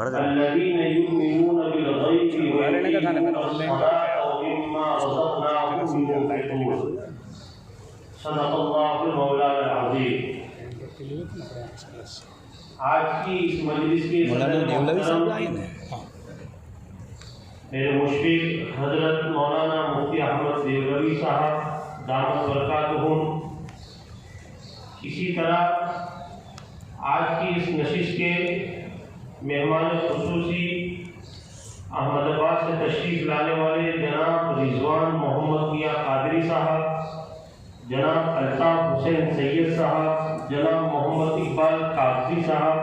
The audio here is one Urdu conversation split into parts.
الذين يؤمنون بالغيب ويقيمون الصلاة ومما رزقناهم ينفقون صدق اللہ مولانا العظیم۔ آج کی اس مجلس کے میرے مشفق حضرت مولانا مفتی احمد دیولوی صاحب دامت برکاتہم، اسی طرح آج کی اس نشست کے مہمان خصوصی احمد آباد سے تشریف لانے والے جناب رضوان محمد میاں قادری صاحب، جناب الطاف حسین سید صاحب، جناب محمد اقبال قادری صاحب،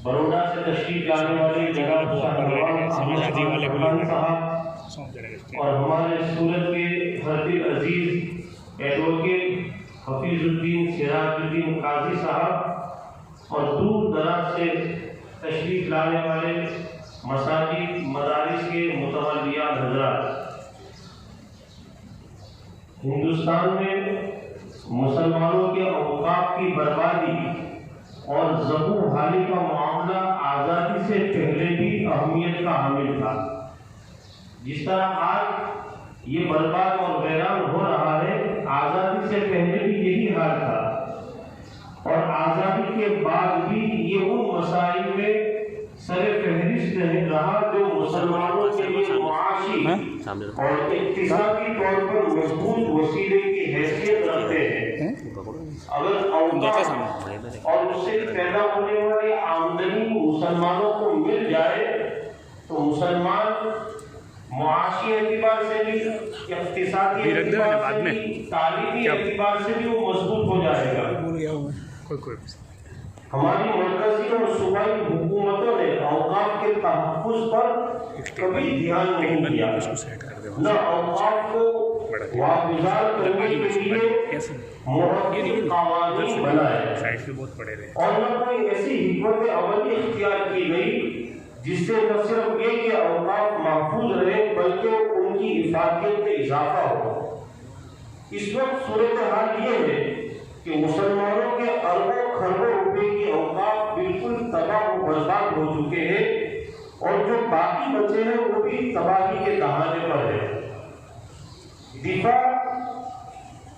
بروڈا سے تشریف لانے والے جناب شاہروان خان صاحب، اور ہمارے سورت کے حضرت عزیز ایڈوکیٹ حفیظ الدین سراج الدین قاضی صاحب، اور دور دراز سے تشریف لانے والے مساجد مدارس کے متولیان حضرات۔ ہندوستان میں مسلمانوں کے اوقاف کی بربادی اور ذبح و حالی کا معاملہ آزادی سے پہلے بھی اہمیت کا حامل تھا۔ جس طرح آج یہ برباد اور ویران ہو رہا ہے، آزادی سے پہلے بھی یہی حال تھا، اور آزادی کے بعد بھی یہ ان مسائل میں سر فہرست رہا جو مسلمانوں کے لیے معاشی اور اقتصادی طور پر مضبوط وسیلے کی حیثیت رکھتے ہیں۔ اگر اوقاف اور اس سے پیدا ہونے والی آمدنی مسلمانوں کو مل جائے تو مسلمان معاشی اعتبار سے بھی، اقتصادی اعتبار سے بھی، تعلیمی اعتبار سے بھی وہ مضبوط ہو جائے گا۔ ہماری مرکزی اور صوبائی حکومتوں نے اوقاف کے تحفظ پر کبھی دھیان نہیں دیا، نہ اوقاف کو واگزار کرنے کے لیے محکم قوانین بنائے، اور نہ کوئی ایسی حکمت عملی اختیار کی گئی جس سے نہ صرف یہ کہ اوقاف محفوظ رہے بلکہ ان کی افادیت میں اضافہ ہو۔ اس وقت صورتحال یہ ہے کہ مسلمانوں کے اربوں خربوں روپے کی اوقاف بالکل تباہ و برباد ہو چکے ہیں، اور جو باقی بچے ہیں وہ بھی تباہی کے دہانے پر ہیں۔ دفاع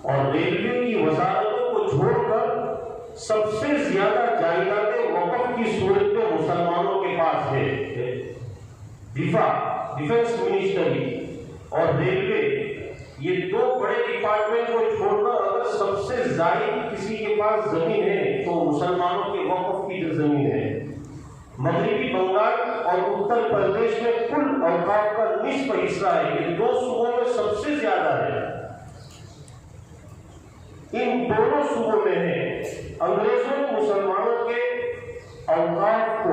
اور ریلوے کی وزارتوں کو چھوڑ کر سب سے زیادہ جائیداد وقف کی صورت میں مسلمانوں کے پاس ہے۔ دفاع، ڈیفنس منسٹری اور ریلوے، یہ دو بڑے ڈپارٹمنٹ کو چھوڑ کر اگر سب سے زائد کسی کے پاس زمین ہے تو مسلمانوں کے وقف کی جو زمین ہے۔ مغربی بنگال اور اتر پردیش میں کل اوقاف کا نصف حصہ ہے، یہ دو صوبوں میں سب سے زیادہ ہے۔ ان دونوں صوبوں میں ہے انگریزوں نے مسلمانوں کے اوقاف کو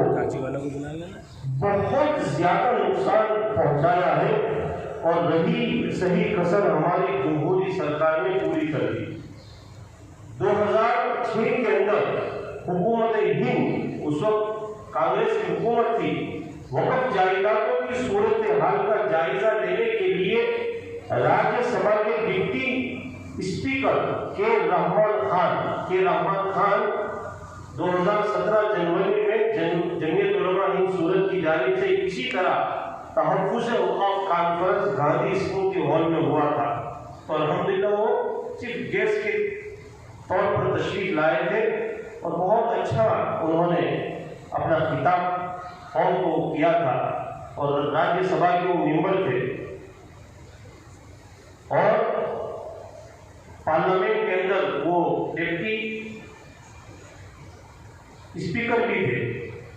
بہت زیادہ نقصان پہنچایا ہے، اور رہی صحیح کسر ہماری جمہوری سرکار نے پوری کر دی۔ 2006 کے اندر حکومت ہند، اس وقت کانگریس کی حکومت تھی، وقف جائیدادوں کی صورتحال کا جائزہ لینے کے لیے راجیہ سبھا کے ڈپٹی اسپیکر کے رحمان خان 2017 جنوری میں جمعیت علماء ہند سورت کی جانب سے اسی طرح تحفظ اوقاف کانفرنس گاندھی اسکول کے ہال میں ہوا تھا، تو الحمدللہ وہ چیف گیسٹ کے طور پر تشریف لائے تھے، اور بہت اچھا انہوں نے اپنا خطاب قوم کو کیا تھا، اور راجیہ سبھا کے وہ ممبر تھے، اور پارلیمنٹ کے اندر وہ ڈپٹی اسپیکر بھی تھے۔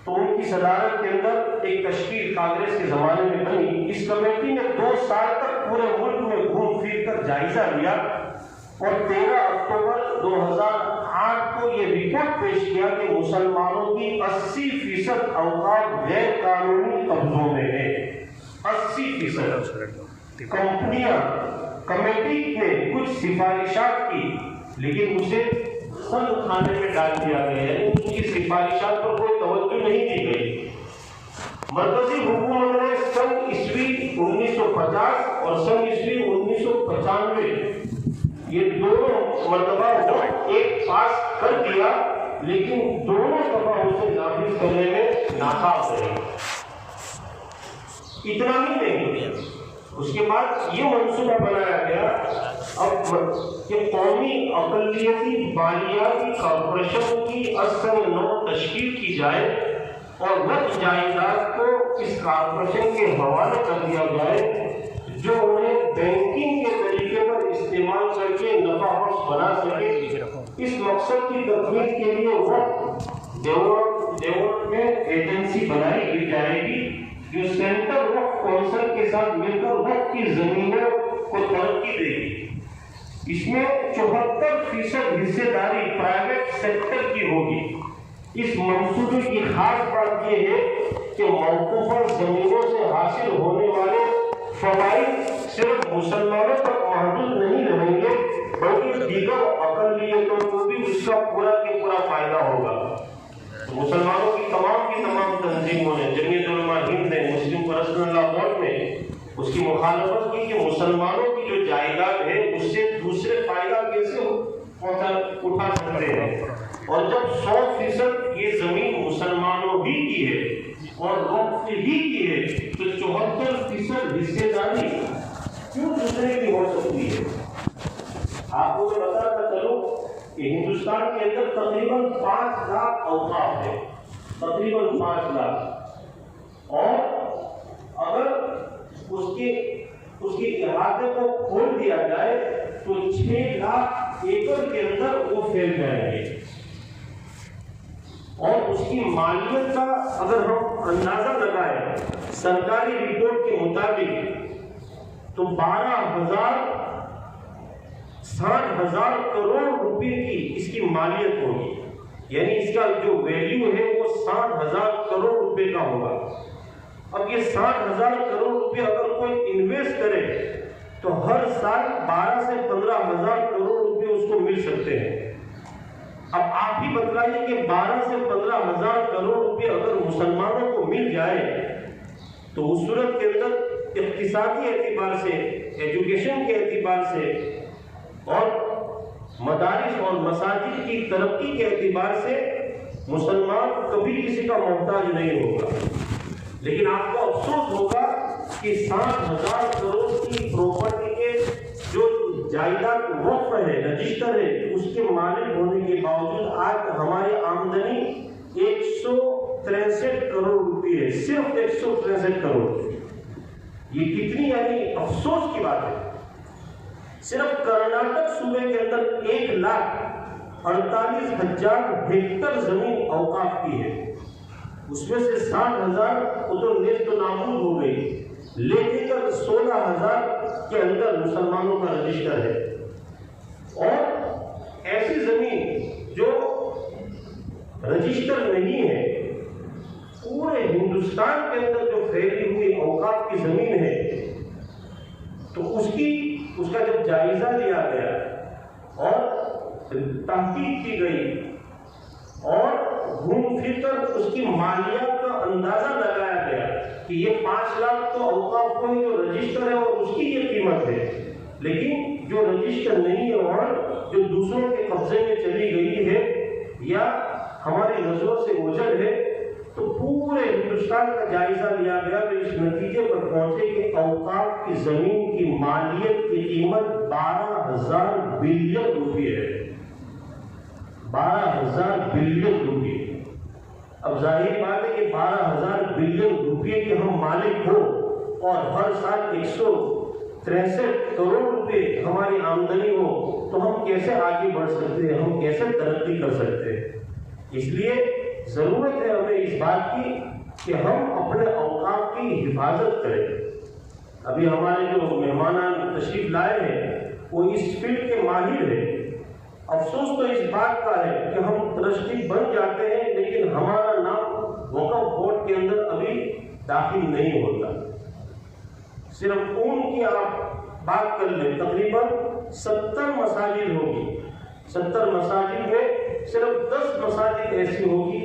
تو ان کی صدارت کے اندر ایک تشکیل کانگریس کے زمانے میں بنی۔ اس کمیٹی نے 2 سال تک پورے ملک میں گھوم پھر کر جائزہ لیا، اور 13 اکتوبر 2008 کو یہ رپورٹ پیش کیا کہ مسلمانوں کی 80% اوقاف غیر قانونی قبضوں میں ہے۔ 80%۔ کمیٹی نے کچھ سفارشات کی، لیکن اسے سن خانے میں ڈال دیا گیا ہے، ان کی سفارشات پر کوئی توجہ نہیں دی گئی۔ مرکزی حکومت نے سن عیسوی 1950 اور سن عیسوی 1995 یہ دونوں مرتبہ ایک پاس کر دیا، لیکن دونوں دفعہ اسے نافذ کرنے میں ناکام رہے. اتنا ہی نہیں، اس کے بعد یہ منصوبہ بنایا گیا اب کہ قومی اقلیتی مالیاتی کارپوریشن کی اصل نو تشکیل کی جائے اور وقت جائیداد کو اس کارپوریشن کے حوالے کر دیا جائے جو انہیں بینکنگ کے طریقے پر استعمال کر کے نفع بخش بنا سکے. اس مقصد کی تکمیل کے لیے وقت ڈیولپمنٹ ایجنسی بنائی جائے گی جو سینٹرل وقف کونسل کے ساتھ مل کر وقف کی زمینوں کو ترقی دے گی. اس میں 74% حصے داری پرائیویٹ سیکٹر کی ہوگی. اس منصوبے کی خاص بات یہ ہے کہ موقوفہ زمینوں سے حاصل ہونے والے فوائد صرف مسلمانوں تک محدود نہیں رہیں گے بلکہ دیگر اقلیتوں کو بھی اس کا پورا کے پورا فائدہ ہوگا. مسلمانوں کی تمام تنظیموں نے، جمعیت علماء ہند نے، مسلم پرسنل لا بورڈ نے اس کی مخالفت کی کہ مسلمانوں کی جو جائیداد ہے اس سے دوسرے فائدہ کیسے اٹھا سکتے ہیں. اور جب 100% یہ زمین مسلمانوں ہی کی ہے اور وقف ہی کی ہے تو 74% حصے داری کیوں دوسرے کی ہو سکتی ہے؟ آپ کو میں بتاتا چلوں کہ ہندوستان کے اندر تقریباً 5 لاکھ اوقاف ہے، تقریباً 5 لاکھ، اور اگر اس کے احاطے کو کھول دیا جائے تو 6 لاکھ ایکڑ کے اندر وہ پھیل جائیں گے. اور اس کی مالیت کا اگر ہم اندازہ لگائیں سرکاری رپورٹ کے مطابق تو 60,000 کروڑ روپے کی اس کی مالیت ہوگی. یعنی اس کا جو ویلیو ہے وہ 60,000 کروڑ روپے کا ہوگا. اب یہ 60,000 کروڑ روپے اگر کوئی انویسٹ کرے تو ہر سال 12 سے 15,000 کروڑ روپے اس کو مل سکتے ہیں. اب آپ ہی بتلائیے کہ 12 سے 15,000 کروڑ روپے اگر مسلمانوں کو مل جائے تو اس صورت کے اندر اقتصادی اعتبار سے، ایجوکیشن کے اعتبار سے اور مدارس اور مساجد کی ترقی کے اعتبار سے مسلمان کبھی کسی کا محتاج نہیں ہوگا. لیکن آپ کو افسوس ہوگا کہ 60,000 کروڑ کی پراپرٹی کے جو جائیداد وقف ہے، رجسٹر ہے، اس کے مالک ہونے کے باوجود آج ہماری آمدنی 163 کروڑ روپے ہے، صرف 163 کروڑ. یہ کتنی یعنی افسوس کی بات ہے. صرف کرناٹک صوبے کے اندر 1,48,000 ہیکٹر زمین اوقاف کی ہے. اس میں سے 60,000 تو نیست و نابود ہو گئی، لے کر 16,000 کے اندر مسلمانوں کا رجسٹر ہے. اور ایسی زمین جو رجسٹر نہیں ہے پورے ہندوستان کے اندر جو پھیلی ہوئی اوقاف کی زمین ہے تو اس کا جب جائزہ لیا گیا اور تحقیق کی گئی اور گھوم پھر کر اس کی مالیات کا اندازہ لگایا گیا کہ یہ 5 لاکھ تو اوقاف کو ہی جو رجسٹر ہے اور اس کی یہ قیمت ہے، لیکن جو رجسٹر نہیں ہے اور جو دوسروں کے قبضے میں چلی گئی ہے یا ہماری نظروں سے اوجھل ہے، تو پورے ہندوستان کا جائزہ لیا گیا تو اس نتیجے پر پہنچے کہ اوقاف کی زمین کی مالیت کی قیمت 12,000 بلین روپے ہے. 12,000 بلین روپے. اب ظاہر بات ہے کہ 12,000 بلین روپے کے ہم مالک ہو اور ہر سال 163 کروڑ روپے ہماری آمدنی ہو تو ہم کیسے آگے بڑھ سکتے ہیں، ہم کیسے ترقی کر سکتے ہیں. اس لیے ضرورت ہے ہمیں اس بات کی کہ ہم اپنے اوقاف کی حفاظت کریں. ابھی ہمارے جو مہمان تشریف لائے ہیں وہ اس فیلڈ کے ماہر ہیں. افسوس تو اس بات کا ہے کہ ہم ٹرسٹی بن جاتے ہیں لیکن ہمارا نام وقف بورڈ کے اندر ابھی داخل نہیں ہوتا. صرف ان کی آپ بات کر لیں، تقریباً 70 مساجد ہوگی. 70 مساجد میں صرف 10 مساجد ایسی ہوگی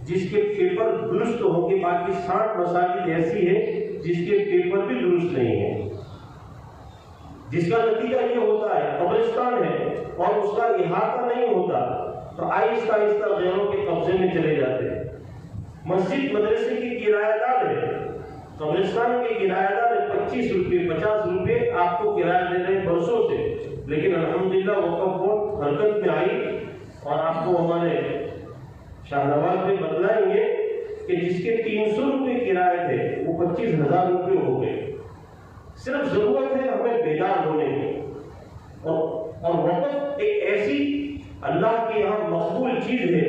جس کے پیپر درست ہوں گے، باقی 60 مساجد ایسی ہے جس کے پیپر بھی درست نہیں ہیں، جس کا نتیجہ یہ ہوتا ہے قبرستان ہے اور اس کا احاطہ نہیں ہوتا تو آہستہ آہستہ غیروں کے قبضے میں چلے جاتے ہیں. مسجد مدرسے کی کرایہ دار ہے، قبرستان کے کرایہ دار 25 روپے 50 روپے آپ کو کرایہ دے رہے ہیں برسوں سے، لیکن الحمدللہ وقف بورڈ حرکت میں آئی اور آپ کو ہمارے شاہ نواز میں بتلائیں گے کہ جس کے 300 روپے کرایہ تھے وہ 25,000 روپے ہو گئے۔ صرف ضرورت ہے ہمیں بیدار ہونے کی، اور وقف ایک ایسی اللہ کے یہاں مقبول چیز ہے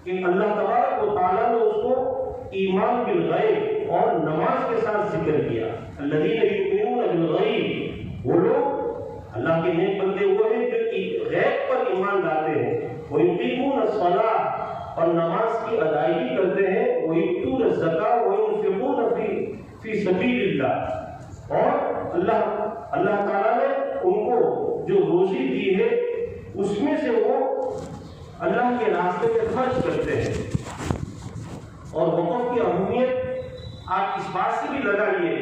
کہ اللہ تبارک و تعالیٰ نے اس کو ایمان بالغیب اور نماز کے ساتھ ذکر کیا۔ الذین یؤمنون بالغیب، وہ لوگ اللہ کے نیک بندے وہ ہیں جو غیب پر ایمان لاتے ہیں، ویقیمون الصلاۃ، اور نماز کی ادائیگی کرتے ہیں، ویؤتون الزکاۃ وینفقون فی سبیل اللہ، اور اللہ تعالیٰ نے ان کو جو روزی دی ہے اس میں سے وہ اللہ کے راستے میں خرچ کرتے ہیں۔ اور وقف کی اہمیت آپ اس بات سے بھی لگائیے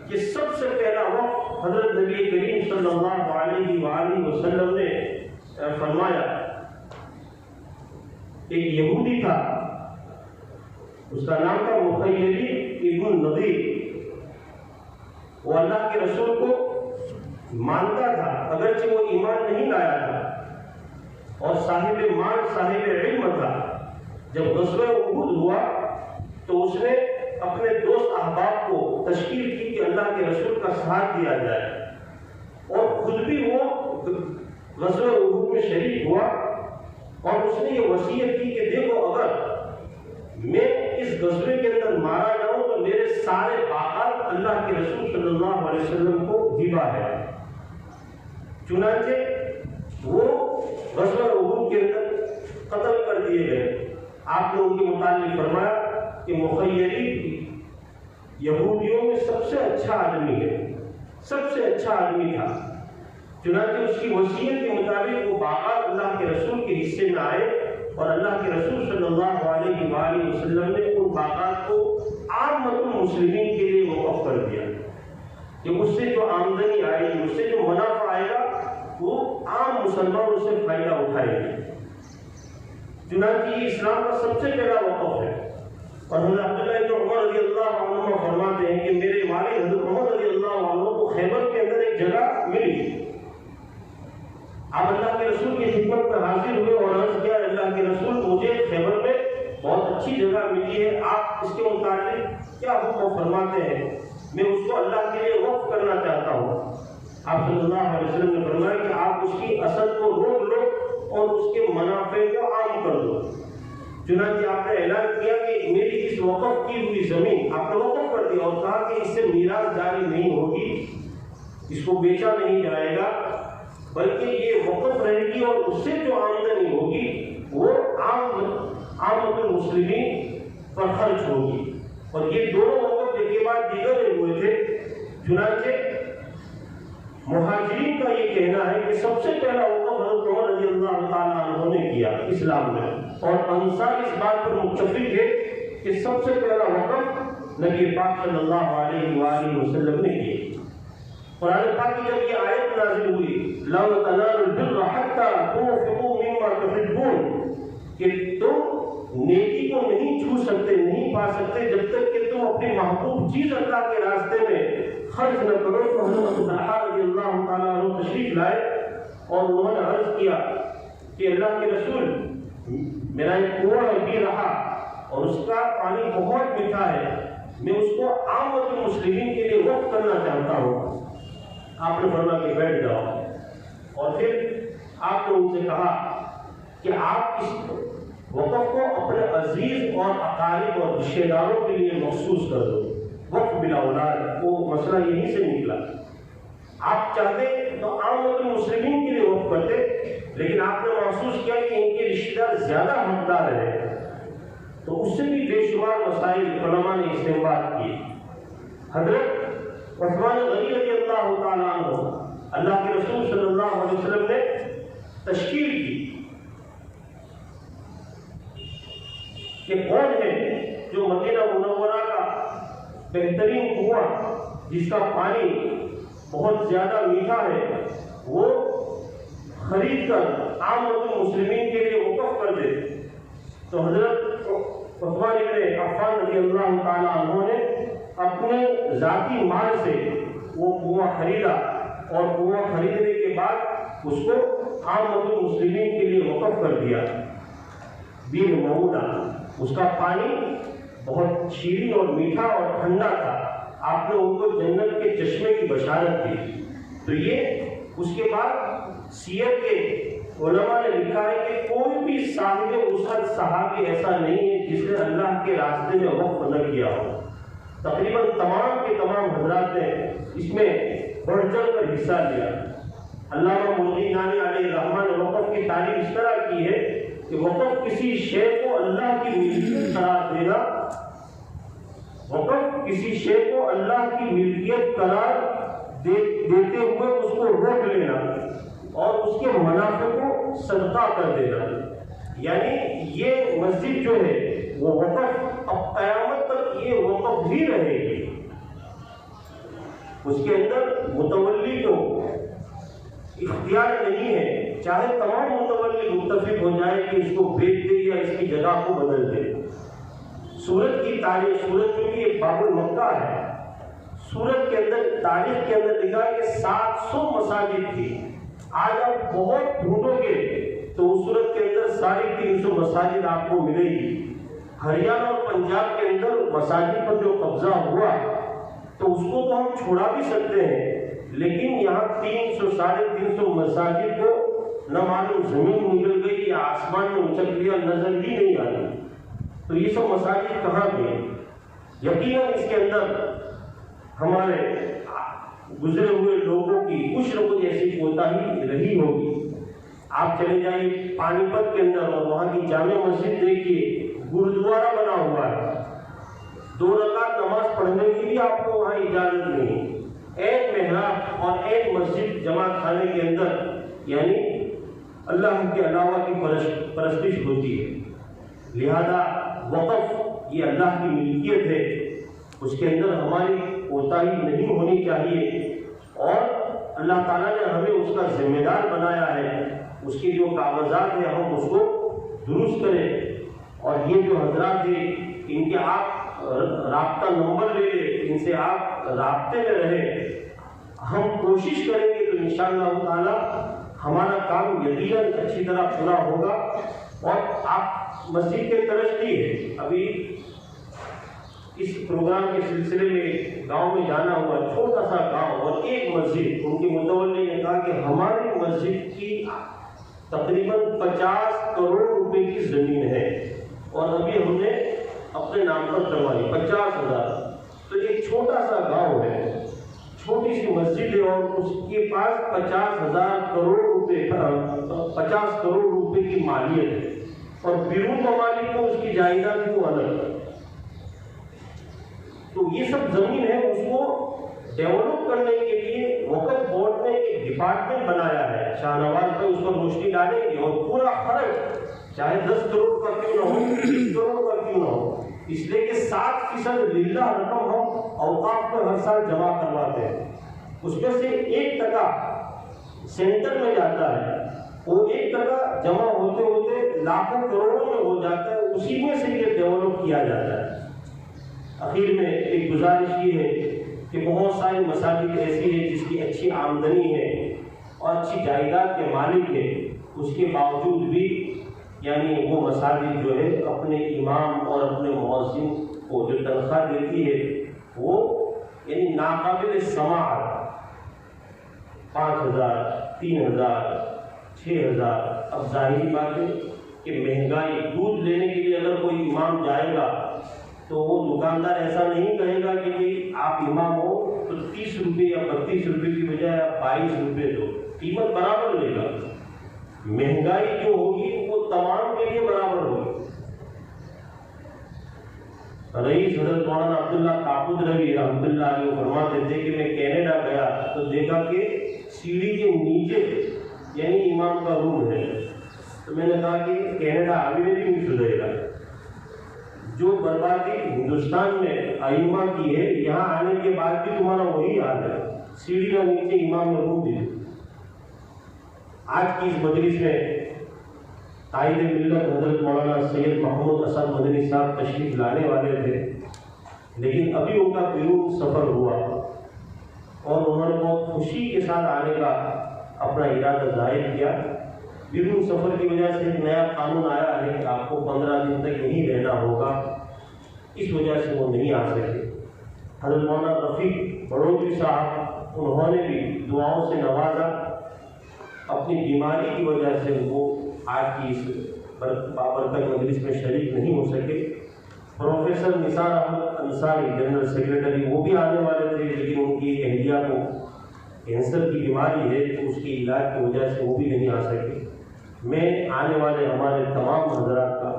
کہ سب سے پہلا وقف حضرت نبی کریم صلی اللہ علیہ وآلہ وسلم نے فرمایا۔ ایک یہودی تھا، اس کا نام تھا مخیری ابن نضیر، وہ اللہ کے رسول کو مانتا تھا اگرچہ وہ ایمان نہیں لایا تھا، اور صاحب مال صاحب علم تھا۔ جب غزوہ احد ہوا تو اس نے اپنے دوست احباب کو تشکیل کی کہ اللہ کے رسول کا ساتھ دیا جائے، اور خود بھی وہ غزوہ احد میں شریک ہوا، اور اس نے یہ وصیت کی کہ دیکھو اگر میں اس غزوے کے اندر مارا جاؤں تو میرے سارے باغات اللہ کے رسول صلی اللہ علیہ وسلم کو ہبہ ہے۔ چنانچہ وہ غزوہ احد کے اندر قتل کر دیے گئے۔ آپ نے ان کے متعلق فرمایا کہ مخیری یہودیوں میں سب سے اچھا آدمی ہے، سب سے اچھا آدمی تھا۔ چنانچہ اس کی وصیت کے مطابق وہ باغات اللہ کے رسول کے حصے میں آئے، اور اللہ کے رسول صلی اللہ علیہ وآلہ وسلم نے ان باغات کو عامۃ المسلمین کے لیے وقف کر دیا کہ اس سے جو آمدنی آئے گی، اس سے جو منافع آئے گا، وہ عام مسلمانوں سے فائدہ اٹھائے گے۔ چنانچہ یہ اسلام کا سب سے پہلا وقف ہے۔ اور حضرت عبداللہ بن عمر رضی اللہ عنہ فرماتے ہیں کہ میرے والد حضرت عمر رضی اللہ عنہ کو خیبر کے اندر ایک جگہ ملی۔ آپ اللہ کے رسول کی خدمت میں حاضر ہوئے اور عرض کیا، اللہ کے رسول مجھے خیبر میں بہت اچھی جگہ ملی ہے، آپ اس کے متعلق کیا حکم فرماتے ہیں؟ میں اس کو اللہ کے لیے وقف کرنا چاہتا ہوں۔ آپ صلی اللہ علیہ وسلم نے فرمایا کہ آپ اس کی اصل کو روک لو اور اس کے منافع کو عام کر دو۔ چنانچہ آپ نے اعلان کیا کہ میری اس وقف کی ہوئی زمین آپ نے وقف کر دی، اور کہا کہ اس سے میراث جاری نہیں ہوگی، اس کو بیچا نہیں جائے گا، بلکہ یہ وقف رہے گی، اور اس سے جو آمدنی ہوگی وہ عامۃ المسلمین پر خرچ ہوگی۔ اور یہ دونوں وقف ایک کے بعد دیگر ہوئے تھے۔ چنانچہ مہاجرین کا یہ کہنا ہے کہ سب سے پہلا وقف حضرت عمر رضی اللہ تعالیٰ عنہ نے کیا اسلام میں، اور انصار اس بات پر متفق ہے کہ سب سے پہلا وقف نبی پاک صلی اللہ علیہ وآلہ وسلم نے کیا۔ قرآن پاک کی جب یہ آیت نازل ہوئی، لَن تَنَالُوا الْبِرَّ حَتَّىٰ تُنْفِقُوا مِمَّا تُحِبُّونَ، کہ تم نیکی کو نہیں چھو سکتے، نہیں پا سکتے جب تک کہ تم اپنی محبوب چیز اللہ کے راستے میں خرچ نہ کرو۔ تو حضرت طلحہ رضی اللہ تعالیٰ عنہ تشریف لائے، اور انہوں نے عرض کیا کہ اللہ کے رسول، میرا ایک کنواں ہے پی رہا، اور اس کا پانی بہت میٹھا ہے، میں اس کو عامۃ المسلمین کے لیے وقف کرنا چاہتا ہوں۔ آپ نے فرمایا کہ بیٹھ جاؤ، اور پھر آپ نے ان سے کہا کہ آپ اس وقف کو اپنے عزیز اور اقارب اور رشتہ داروں کے لیے مخصوص کر دو۔ وقف بلا اولاد، وہ مسئلہ یہیں سے نکلا۔ آپ چاہتے تو عامۃ المسلمین کے لیے وقف کرتے، لیکن آپ نے محسوس کیا کہ ان کے رشتہ دار زیادہ حقدار ہیں، تو اس سے بھی بے شمار مسائل علماء نے استنباط کیے۔ حضرت عثمان غنی رضی اللہ تعالیٰ عنہ، اللہ کے رسول صلی اللہ علیہ وسلم نے تشکیل کی کہ کون ہے جو مدینہ منورہ کا بہترین کنواں جس کا پانی بہت زیادہ میٹھا ہے وہ خرید کر عامۃ المسلمین کے لیے وقف کر دے۔ تو حضرت عثمان ابن عفان رضی اللہ تعالیٰ عنہ نے اپنے ذاتی مال سے وہ کنواں خریدا اور کنواں خریدنے کے بعد اس کو عامۃ المسلمین کے لیے وقف کر دیا. بیر معونہ، اس کا پانی بہت شیریں اور میٹھا اور ٹھنڈا تھا. آپ نے ان کو جنت کے چشمے کی بشارت دی. تو یہ اس کے بعد سیر کے علماء نے لکھا ہے کہ کوئی بھی صاحب وسعت صحابی ایسا نہیں ہے جس نے اللہ کے راستے میں وقف نہ کیا ہو. تقریباً تمام کے تمام حضرات نے اس میں بڑھ چڑھ کر حصہ لیا. علامہ مرغی نانی علیہ الرحمہ نے وقف کی تعریف اس طرح کی ہے کہ وقف کسی شے کو اللہ کی ملکیت قرار دینا، وقف کسی شے کو اللہ کی ملکیت قرار دیتے ہوئے اس کو روک لینا اور اس کے منافع کو صدقہ کر دینا. یعنی یہ مسجد جو ہے وہ وقف اب قیامت تک یہ وقف ہی رہے گی. اس کے اندر متولی کو اختیار نہیں ہے، چاہے تمام متولی متفق ہو جائے کہ اس کو بیچ دے یا اس کی جگہ کو بدل دے. سورت کی تاریخ، سورت کیونکہ یہ باب المکہ ہے، سورت کے اندر تاریخ کے اندر لکھا ہے کہ 700 مساجد تھی. آج آپ بہت ڈھونڈو گے تو اس سورت کے اندر 350 مساجد آپ کو ملے گی. ہریانہ اور پنجاب کے اندر مساجد پر جو قبضہ ہوا تو اس کو تو ہم چھوڑا بھی سکتے ہیں، لیکن یہاں 300-350 مساجد کو نہ معلوم زمین نکل گئی یا آسمان میں اچک لیا، نظر ہی نہیں آئی. تو یہ سب مساجد کہاں گئے؟ یقیناً اس کے اندر ہمارے گزرے ہوئے لوگوں کی کچھ نہ کچھ ایسی کوتاہی رہی ہوگی. آپ چلے جائیے پانی پت کے اندر اور وہاں کی جامع مسجد دیکھیے، گرودوارا بنا ہوا ہے. 2 رکعت نماز پڑھنے کی بھی آپ کو وہاں اجازت نہیں. ایک محراب اور ایک مسجد جماعت خانے کے اندر یعنی اللہ کے علاوہ کی پرستش ہوتی ہے. لہذا وقف یہ اللہ کی ملکیت ہے، اس کے اندر ہماری کوتاہی نہیں ہونی چاہیے اور اللہ تعالیٰ نے ہمیں اس کا ذمہ دار بنایا ہے. اس کے جو کاغذات ہیں ہم اس کو درست کریں. اور یہ جو حضرات ہیں ان کے آپ رابطہ نمبر لے لیں، ان سے آپ رابطے میں رہیں. ہم کوشش کریں گے تو انشاءاللہ تعالیٰ ہمارا کام یقیناً اچھی طرح پورا ہوگا. اور آپ مسجد کے ترجیح ہے، ابھی اس پروگرام کے سلسلے میں گاؤں میں جانا ہوا، چھوٹا سا گاؤں اور ایک مسجد. ان کے متولی نے کہا کہ ہماری مسجد کی تقریباً 50 کروڑ روپے کی زمین ہے اور ابھی ہم نے اپنے نام پر کروائی 50,000. تو ایک چھوٹا سا گاؤں ہے، چھوٹی سی مسجد ہے اور اس کے پاس 50,000 کروڑ روپے 50 کروڑ روپے کی مالیت ہے اور بیرون ممالک کو اس کی جائیداد کو الگ. تو یہ سب زمین ہے، اس کو ڈیولپ کرنے کے لیے وقف بورڈ نے ایک ڈپارٹمنٹ بنایا ہے. شاہ نواز پہ اس پر روشنی ڈالیں گے اور پورا خرچ چاہے 10 کروڑ کا کیوں نہ ہو، 20 کروڑ کا کیوں نہ ہو، اس لیے کہ 7% للہ رقم ہم اوقاف پر ہر سال جمع کرواتے ہیں. اس میں سے 1% سینٹر میں جاتا ہے، وہ 1% جمع ہوتے ہوتے لاکھوں کروڑوں میں ہو جاتا ہے. اسی میں سے یہ ڈیولپ کیا جاتا ہے. اخیر میں ایک گزارش یہ ہے کہ بہت ساری مساجد ایسی ہیں جس کی اچھی آمدنی ہے اور اچھی جائیداد کے مالک ہے، اس کے باوجود بھی یعنی وہ مساجد جو ہے اپنے امام اور اپنے مؤذن کو جو تنخواہ دیتی ہے وہ یعنی ناقابل سماعت 5,000 3,000 6,000. اب ظاہری بات ہے کہ مہنگائی، دودھ لینے کے لیے اگر کوئی امام جائے گا تو وہ دکاندار ایسا نہیں کہے گا کہ بھائی آپ امام ہو تو 30 روپے یا 32 روپے کی بجائے آپ 22 روپے دو. قیمت برابر لے گا. مہنگائی جو ہوگی وہ تمام کے لیے برابر ہوگی. رئیس حضرت مولانا عبداللہ کاکود رضی رحمۃ اللہ علیہ فرماتے تھے کہ میں کینیڈا گیا تو دیکھا کہ سیڑھی کے نیچے یعنی امام کا روم ہے. تو میں نے کہا کہ کینیڈا آگے میں بھی نہیں سدھرے گا. جو بربادی ہندوستان میں ائمہ کی ہے یہاں آنے کے بعد بھی تمہارا وہی حال ہے. سیڑھی کا نیچے امام نے روم دی. آج کی اس مجلس میں قائد ملت حضرت مولانا سید محمود اسد مدنی صاحب تشریف لانے والے تھے، لیکن ابھی ان کا بیرون سفر ہوا اور انہوں نے بہت خوشی کے ساتھ آنے کا اپنا ارادہ ظاہر کیا۔ بیرون سفر کی وجہ سے ایک نیا قانون آیا ہے کہ آپ کو 15 دن تک یہیں رہنا ہوگا، اس وجہ سے وہ نہیں آ سکے۔ حضرت مولانا رفیق بڑودری صاحب، انہوں نے بھی دعاؤں سے نوازا، اپنی بیماری کی وجہ سے وہ آج کی اس بابرکت مجلس میں شریک نہیں ہو سکے۔ پروفیسر نثار احمد انصاری جنرل سیکرٹری، وہ بھی آنے والے تھے، لیکن ان کی اہلیہ کو کینسر کی بیماری ہے تو اس کے علاج کی وجہ سے وہ بھی نہیں آ سکے۔ میں آنے والے ہمارے تمام حضرات کا،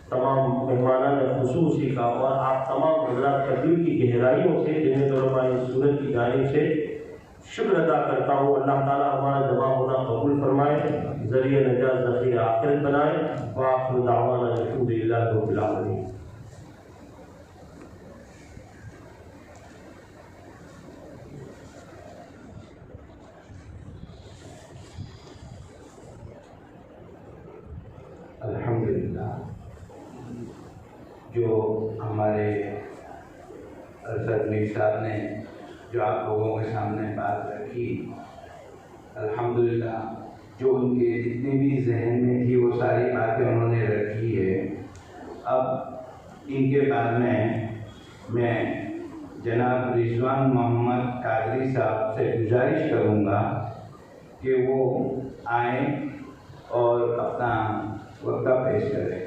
تمام مہمانان خصوصی کا اور آپ تمام حضرات کا دل کی گہرائیوں سے جنت علماء صورت کی جانب سے شکر ادا کرتا ہوں۔ اللہ تعالیٰ ہمارا جمع ہونا قبول فرمائے، ذریعہ نجات ذخیر آخرت بنائے۔ وآخر دعوانا الحمد للہ رب العالمین۔ الحمدللہ، جو ہمارے ارشد میر صاحب نے جو آپ لوگوں کے سامنے بات رکھی، الحمدللہ جو ان کے جتنے بھی ذہن میں تھی وہ ساری باتیں انہوں نے رکھی ہے۔ اب ان کے بعد میں جناب رضوان محمد قادری صاحب سے گزارش کروں گا کہ وہ آئیں اور اپنا وقتہ پیش کریں۔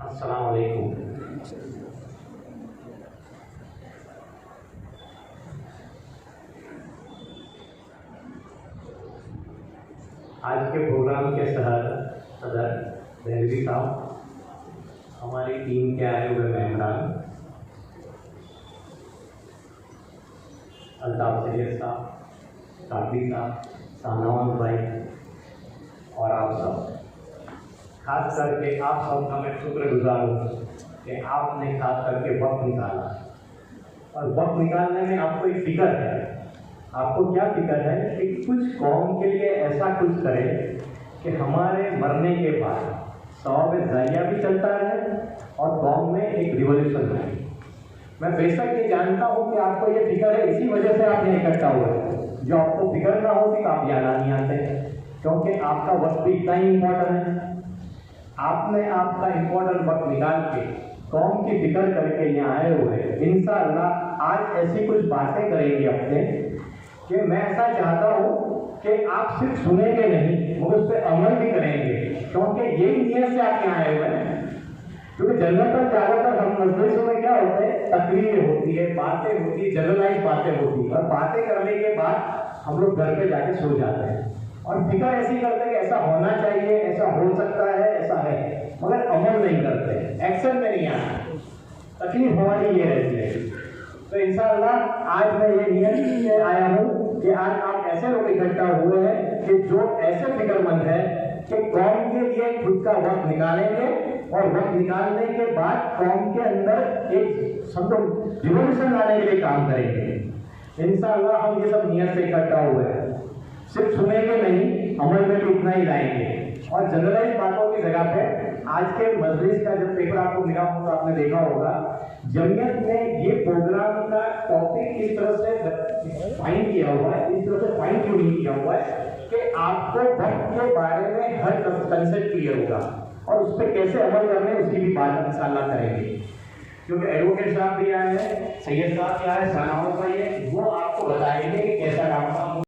السلام علیکم۔ آج کے پروگرام کے صدر دہلوی صاحب، ہماری ٹیم کے آئے ہوئے مہمان الطاف سید صاحب، قادری صاحب، شاہنواز بھائی اور آپ سب، خاص کر کے آپ سب کا میں شکر گزار ہوں کہ آپ نے خاص کر کے وقت نکالا، اور وقت نکالنے میں آپ کو ایک فکر ہے۔ آپ کو کیا فکر ہے کہ کچھ قوم کے لیے ایسا کچھ کرے کہ ہمارے مرنے کے بعد ثواب ذریعہ بھی چلتا رہے اور قوم میں ایک ریولیوشن رہے۔ میں بے شک یہ جانتا ہوں کہ آپ کو یہ فکر ہے، اسی وجہ سے آپ نے اکٹھا ہوئے۔ جو آپ کو فکر نہ ہوتی تو آپ یہاں نہیں آتے، کیونکہ آپ کا وقت بھی اتنا ہی امپورٹنٹ ہے۔ آپ نے آپ کا امپورٹنٹ وقت نکال کے قوم کی فکر کر کے یہاں آئے ہوئے۔ انشاءاللہ آج ایسی کچھ باتیں کریں گے اپنے کہ میں ایسا چاہتا ہوں کہ آپ صرف سنیں گے نہیں مگر اس پہ عمل بھی کریں گے، کیونکہ یہی نیت سے آپ یہاں آئے ہوئے ہیں۔ کیونکہ زیادہ تر ہم مجلسوں میں کیا ہوتا ہے، تقریریں ہوتی ہے، باتیں ہوتی ہے، جنرلائز باتیں ہوتی ہیں، اور باتیں کرنے کے بعد ہم لوگ گھر پہ جا کے سو جاتے ہیں اور فکر ایسی کرتے ہیں کہ ایسا ہونا چاہیے، ایسا ہو سکتا ہے، ایسا ہے، مگر عمل نہیں کرتے، ایکشن میں نہیں آتے۔ تکلیف ہماری یہ رہتی ہے۔ تو انشاءاللہ آج میں یہ نیت سے آیا ہوں کہ آج آپ ایسے لوگ اکٹھا ہوئے ہیں کہ جو ایسے فکر مند ہے کہ قوم کے لیے خود کا وقت نکالیں گے، اور وقت نکالنے کے بعد قوم کے اندر ایک ریولیوشن لانے کے لیے کام کریں گے۔ انشاءاللہ ہم یہ سب نیت سے اکٹھا ہوئے ہیں، صرف سنیں گے نہیں، عمل میں بھی اتنا ہی لائیں گے۔ اور جنرلائز باتوں کی جگہ پہ آج کے مجلس کا جب پیپر آپ کو ملا ہوگا، آپ نے دیکھا ہوگا جمعیت نے یہ پروگرام کا ٹاپک اس طرح سے فائن کیا ہوا ہے، اس طرح سے فائن ٹیوننگ کیا ہوا ہے کہ آپ کو وقت کے بارے میں ہر کنسیپٹ کلیئر ہوگا اور اس پہ کیسے عمل کرنے اس کی بھی بات انشاءاللہ کریں گے۔ کیونکہ ایڈوکیٹ صاحب بھی آئے ہیں، سید صاحب بھی آئے ہیں، شاہنواز بھائی ہے، وہ آپ کو بتائیں گے کہ کیسا کام